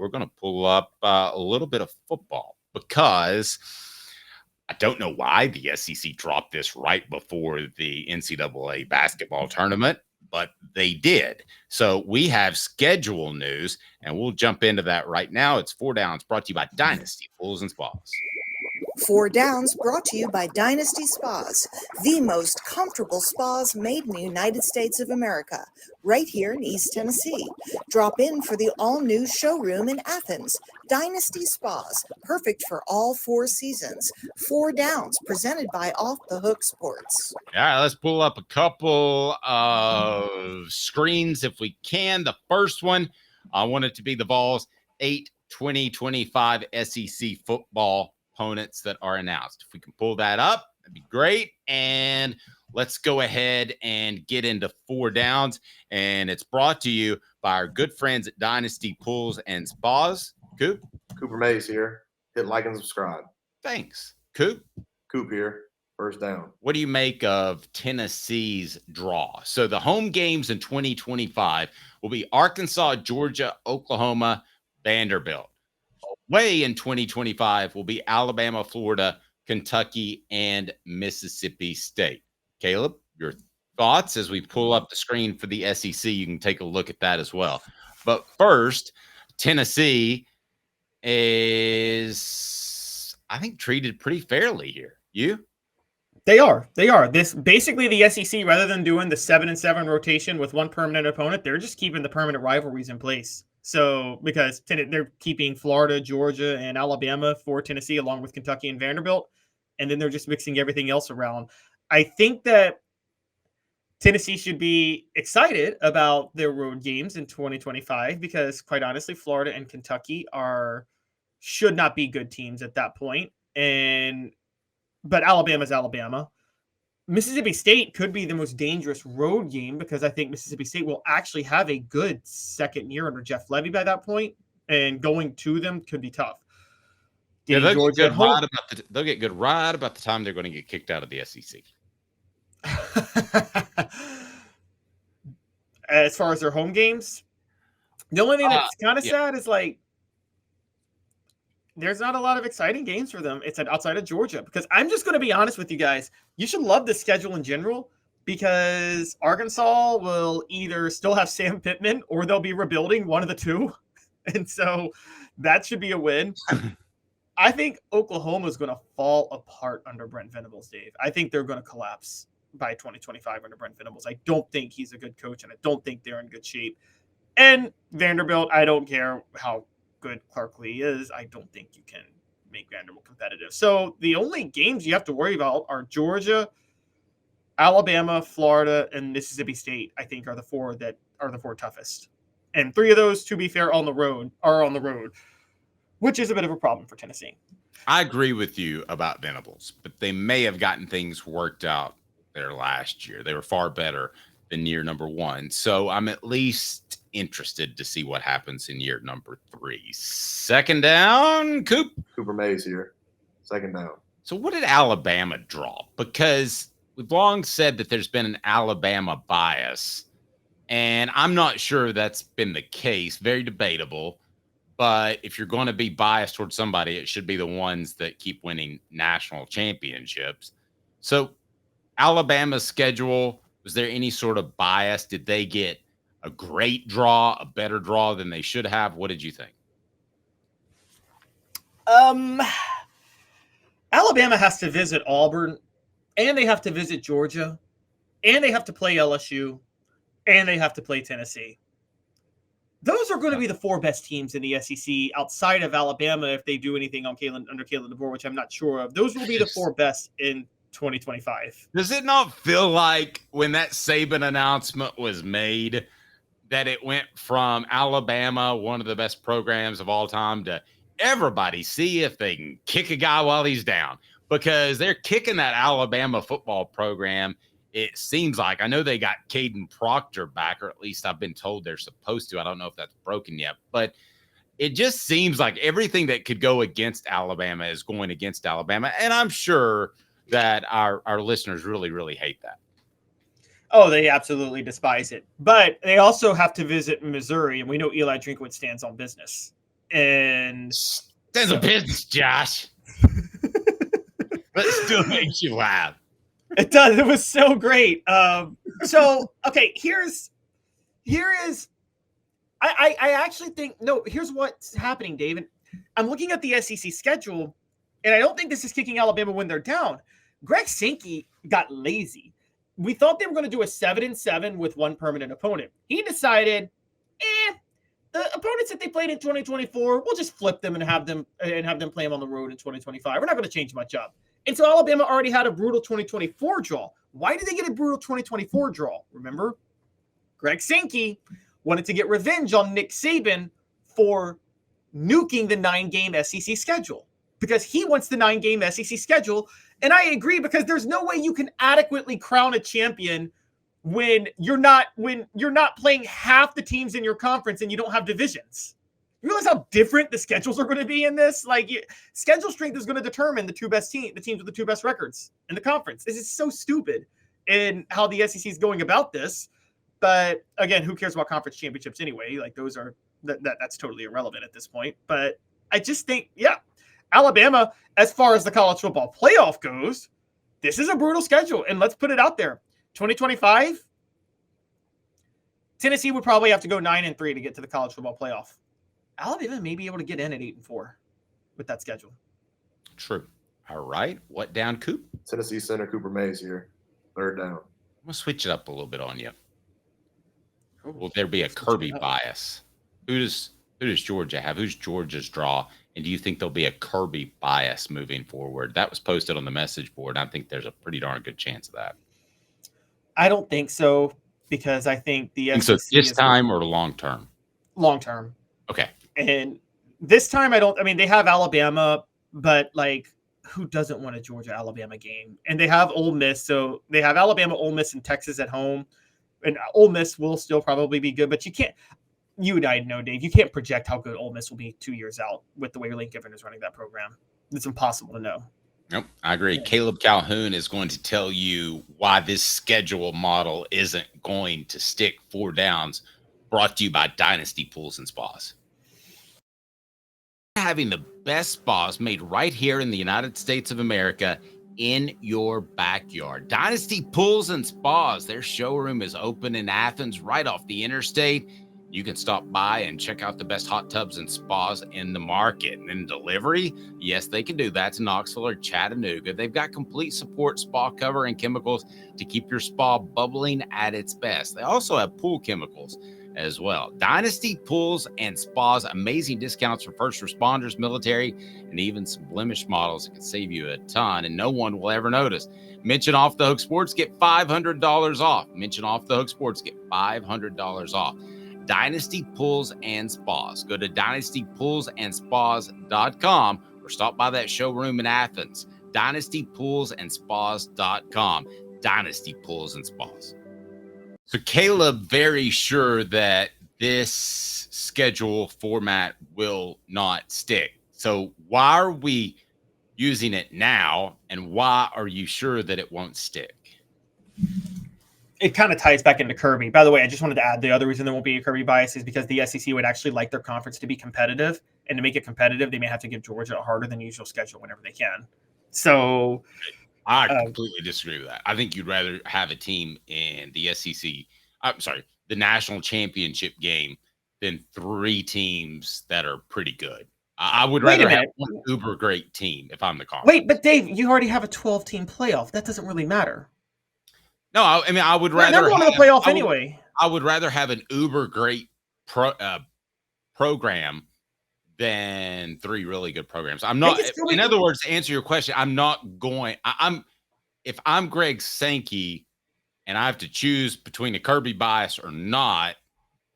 we're going to pull up a little bit of football because I don't know why the SEC dropped this right before the NCAA basketball tournament, but they did. So we have schedule news, and we'll jump into that right now. It's Four Downs, brought to you by Dynasty Pools and Spas. Four Downs, brought to you by Dynasty Spas, the most comfortable spas made in the United States of America, right here in East Tennessee. Drop in for the all-new showroom in Athens. Dynasty Spas, perfect for all four seasons. Four Downs, presented by Off the Hook Sports. All right, let's pull up a couple of screens if we can. The first one, I want it to be the Vols 2025 SEC football opponents that are announced. If we can pull that up, that'd be great. And let's go ahead and get into Four Downs. And it's brought to you by our good friends at Dynasty Pools and Spas. Coop? Cooper Mays here. Hit like and subscribe. Thanks. Coop? Coop here. First down. What do you make of Tennessee's draw? So the home games in 2025 will be Arkansas, Georgia, Oklahoma, Vanderbilt. Away in 2025 will be Alabama, Florida, Kentucky, and Mississippi State. Caleb, your thoughts as we pull up the screen for the SEC? You can take a look at that as well. But first, Tennessee is, I think, treated pretty fairly here. You? They are. This basically the SEC, rather than doing the 7-7 rotation with one permanent opponent, they're just keeping the permanent rivalries in place. So because they're keeping Florida, Georgia, and Alabama for Tennessee, along with Kentucky and Vanderbilt, and then they're just mixing everything else around. I think that Tennessee should be excited about their road games in 2025 because, quite honestly, Florida and Kentucky should not be good teams at that point. But Alabama's Alabama. Mississippi State could be the most dangerous road game because I think Mississippi State will actually have a good second year under Jeff Levy by that point, and going to them could be tough. Yeah, they'll get good right about the time they're going to get kicked out of the SEC. As far as their home games, the only thing that's kind of sad is there's not a lot of exciting games for them. It's outside of Georgia, because I'm just going to be honest with you guys. You should love the schedule in general because Arkansas will either still have Sam Pittman or they'll be rebuilding, one of the two. And so that should be a win. I think Oklahoma is going to fall apart under Brent Venables, Dave. I think they're going to collapse by 2025 under Brent Venables. I don't think he's a good coach, and I don't think they're in good shape. And Vanderbilt, I don't care how good Clark Lee is, I don't think you can make Vanderbilt competitive. So the only games you have to worry about are Georgia, Alabama, Florida, and Mississippi State, I think are the four toughest. And three of those, to be fair, are on the road, which is a bit of a problem for Tennessee. I agree with you about Venables, but they may have gotten things worked out there last year. They were far better than year number one. So I'm at least interested to see what happens in year number 3. Second down, Cooper Mays here. Second down. So what did Alabama draw? Because we've long said that there's been an Alabama bias, and I'm not sure that's been the case. Very debatable. But if you're going to be biased towards somebody, it should be the ones that keep winning national championships. So Alabama's schedule, was there any sort of bias? Did they get a great draw, a better draw than they should have? What did you think? Alabama has to visit Auburn, and they have to visit Georgia, and they have to play LSU, and they have to play Tennessee. Those are going to be the 4 best teams in the SEC outside of Alabama if they do anything under Kalen DeBoer, which I'm not sure of. Those will be the 4 best in 2025. Does it not feel like when that Saban announcement was made that it went from Alabama, one of the best programs of all time, to everybody see if they can kick a guy while he's down? Because they're kicking that Alabama football program. It seems like, I know they got Caden Proctor back, or at least I've been told they're supposed to. I don't know if that's broken yet, but it just seems like everything that could go against Alabama is going against Alabama. And I'm sure that our listeners really, really hate that. Oh, they absolutely despise it. But they also have to visit Missouri, and we know Eli Drinkwitz stands on business. And That's a business, Josh. But it still makes you laugh. It does. It was so great. So okay, here is. I actually think here's what's happening, David. I'm looking at the SEC schedule, and I don't think this is kicking Alabama when they're down. Greg Sankey got lazy. We thought they were going to do a 7-7 with one permanent opponent. He decided, the opponents that they played in 2024, we'll just flip them and have them play them on the road in 2025. We're not going to change much up. And so Alabama already had a brutal 2024 draw. Why did they get a brutal 2024 draw? Remember, Greg Sankey wanted to get revenge on Nick Saban for nuking the 9-game SEC schedule because he wants the 9-game SEC schedule. And I agree, because there's no way you can adequately crown a champion when you're not playing half the teams in your conference and you don't have divisions. You realize how different the schedules are going to be in this? Schedule strength is going to determine the teams with the two best records in the conference. This is so stupid in how the SEC is going about this. But again, who cares about conference championships anyway? Those are that's totally irrelevant at this point. But I just think, Alabama, as far as the college football playoff goes, this is a brutal schedule. And let's put it out there. 2025, Tennessee would probably have to go 9-3 to get to the college football playoff. Alabama may be able to get in at 8-4 with that schedule. True. All right. What down, Coop? Tennessee center Cooper Mays here. Third down. I'm going to switch it up a little bit on you. Will there be a Kirby bias? Who does Georgia have? Who's Georgia's draw? And do you think there'll be a Kirby bias moving forward? That was posted on the message board. I think there's a pretty darn good chance of that. I don't think so, because I think the SEC so this time or long term? Long term. Okay. And this time they have Alabama, but who doesn't want a Georgia-Alabama game? And they have Ole Miss. So they have Alabama, Ole Miss, and Texas at home. And Ole Miss will still probably be good, but you and I know, Dave, you can't project how good Ole Miss will be 2 years out with the way Lane Kiffin is running that program. It's impossible to know. Nope, I agree. Yeah. Caleb Calhoun is going to tell you why this schedule model isn't going to stick. 4 downs, brought to you by Dynasty Pools and Spas. Having the best spas made right here in the United States of America in your backyard. Dynasty Pools and Spas. Their showroom is open in Athens, right off the interstate. You can stop by and check out the best hot tubs and spas in the market. And then delivery, yes, they can do that to Knoxville or Chattanooga. They've got complete support, spa cover, and chemicals to keep your spa bubbling at its best. They also have pool chemicals as well. Dynasty Pools and Spas, amazing discounts for first responders, military, and even some blemish models that can save you a ton, and no one will ever notice. Mention Off the Hook Sports, get $500 off. Mention Off the Hook Sports, get $500 off. Dynasty Pools and Spas. Go to dynastypoolsandspas.com or stop by that showroom in Athens. dynastypoolsandspas.com. Dynasty Pools and Spas. So Caleb, very sure that this schedule format will not stick. So why are we using it now, and why are you sure that it won't stick? It kind of ties back into Kirby. By the way, I just wanted to add the other reason there won't be a Kirby bias is because the SEC would actually like their conference to be competitive. And to make it competitive, they may have to give Georgia a harder than usual schedule whenever they can. So I completely disagree with that. I think you'd rather have a team in the the national championship game than 3 teams that are pretty good. I would rather have one uber great team if I'm the conference. Wait, but Dave, you already have a 12-team playoff. That doesn't really matter. No, I mean, I would rather have the playoff anyway. I would rather have an uber great program than 3 really good programs. I'm not. In other words, to answer your question, I'm not going. If I'm Greg Sankey and I have to choose between a Kirby bias or not,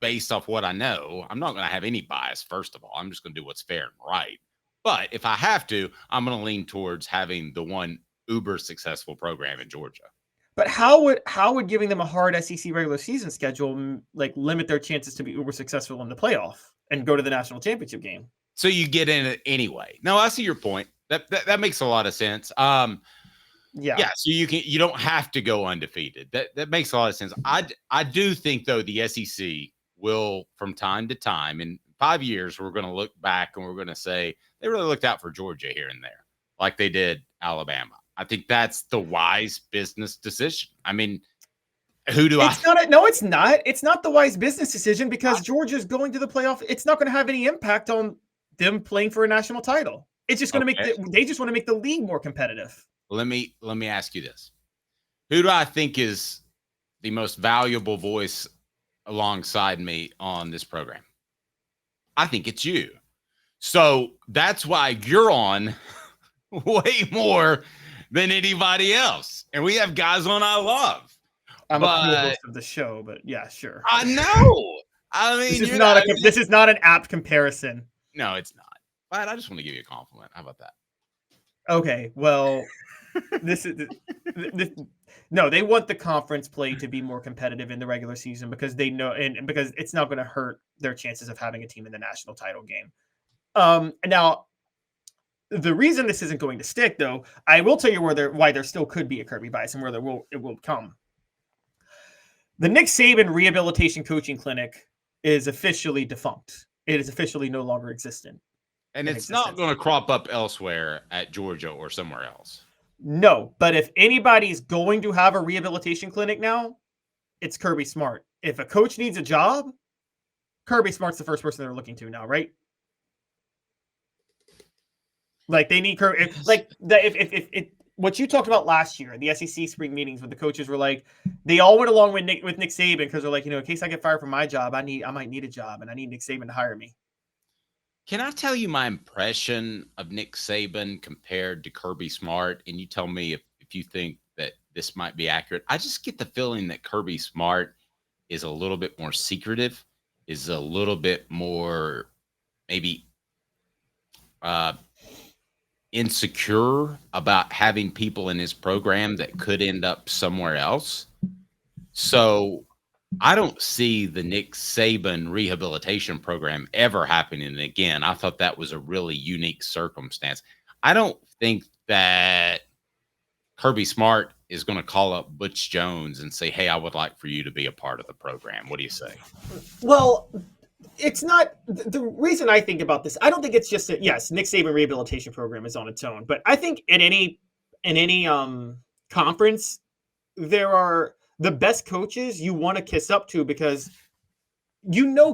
based off what I know, I'm not going to have any bias. First of all, I'm just going to do what's fair and right. But if I have to, I'm going to lean towards having the one uber successful program in Georgia. But how would giving them a hard SEC regular season schedule limit their chances to be uber successful in the playoff and go to the national championship game? So you get in it anyway. No, I see your point. That makes a lot of sense. Yeah. So you don't have to go undefeated. That makes a lot of sense. I do think though the SEC will from time to time, and 5 years, we're going to look back and we're going to say they really looked out for Georgia here and there, like they did Alabama. I think that's the wise business decision. I mean, who do it's I? Not no, it's not. It's not the wise business decision because Georgia's going to the playoff. It's not going to have any impact on them playing for a national title. It's just going to make they just want to make the league more competitive. Let me ask you this: who do I think is the most valuable voice alongside me on this program? I think it's you. So that's why you're on way more than anybody else. And we have guys on I love. I'm a co-host of the show, but yeah, sure. I know. I mean, this is not an apt comparison. No, it's not. But I just want to give you a compliment. How about that? Okay, well, no, they want the conference play to be more competitive in the regular season because they know, and because it's not going to hurt their chances of having a team in the national title game. Now, the reason this isn't going to stick, though, I will tell you why there still could be a Kirby bias and where it will come. The Nick Saban Rehabilitation Coaching Clinic is officially defunct. It is officially no longer existent. And it's not going to crop up elsewhere at Georgia or somewhere else. No, but if anybody's going to have a rehabilitation clinic now, it's Kirby Smart. If a coach needs a job, Kirby Smart's the first person they're looking to now, right? Like they need Kirby. If what you talked about last year, the SEC spring meetings, when the coaches were like, they all went along with Nick Saban because they're like, in case I get fired from my job, I might need a job, and I need Nick Saban to hire me. Can I tell you my impression of Nick Saban compared to Kirby Smart? And you tell me if you think that this might be accurate. I just get the feeling that Kirby Smart is a little bit more secretive, is a little bit more maybe insecure about having people in his program that could end up somewhere else. So I don't see the Nick Saban rehabilitation program ever happening again. I thought that was a really unique circumstance. I don't think that Kirby Smart is going to call up Butch Jones and say, hey, I would like for you to be a part of the program. What do you say? Well, it's not the reason I think about this. I don't think it's just yes, Nick Saban rehabilitation program is on its own, but I think in any conference, there are the best coaches you want to kiss up to because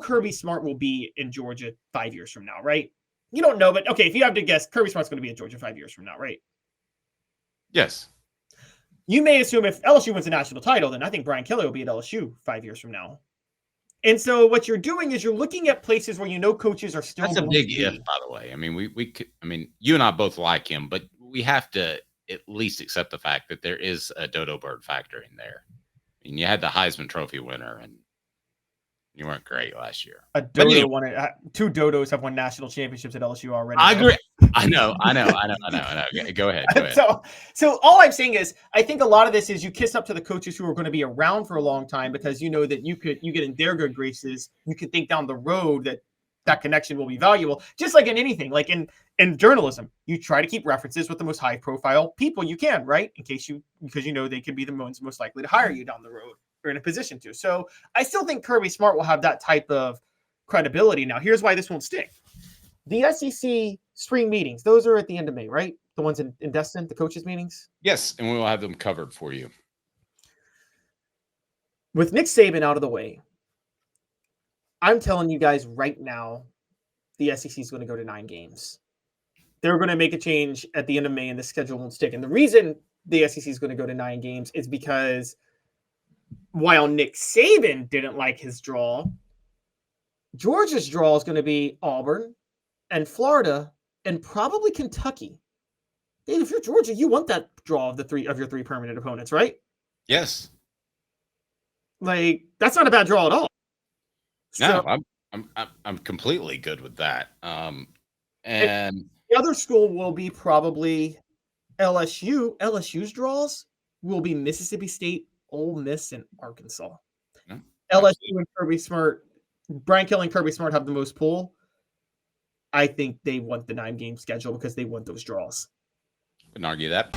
Kirby Smart will be in Georgia 5 years from now, right? You don't know, but okay, if you have to guess, Kirby Smart's going to be in Georgia 5 years from now, right? Yes. You may assume if LSU wins a national title, then I think Brian Kelly will be at LSU 5 years from now. And so what you're doing is you're looking at places where coaches are still. That's a big if, by the way. I mean, we could. I mean, you and I both like him, but we have to at least accept the fact that there is a dodo bird factor in there. I mean, you had the Heisman Trophy winner, and you weren't great last year. A dodo won it. Two dodos have won national championships at LSU already. I agree. I know. Go ahead. So all I'm saying is, I think a lot of this is you kiss up to the coaches who are going to be around for a long time because you know that you get in their good graces. You could think down the road that connection will be valuable. Just like in anything, like in journalism, you try to keep references with the most high profile people you can, right? Because they could be the most likely to hire you down the road or in a position to. So I still think Kirby Smart will have that type of credibility. Now, here's why this won't stick. The SEC spring meetings, those are at the end of May, right? The ones in Destin, the coaches' meetings? Yes, and we will have them covered for you. With Nick Saban out of the way, I'm telling you guys right now, the SEC is going to go to 9 games. They're going to make a change at the end of May, and the schedule won't stick. And the reason the SEC is going to go to 9 games is because while Nick Saban didn't like his draw, Georgia's draw is going to be Auburn and Florida and probably Kentucky. Dave, if you're Georgia, you want that draw of your 3 permanent opponents, right? Yes. Like, that's not a bad draw at all. No, I'm completely good with that. And the other school will be probably LSU. LSU's draws will be Mississippi State, Ole Miss, and Arkansas. Yeah, LSU and Kirby Smart, Brian Kelly and Kirby Smart have the most pull. I think they want the 9-game schedule because they want those draws. Couldn't argue that.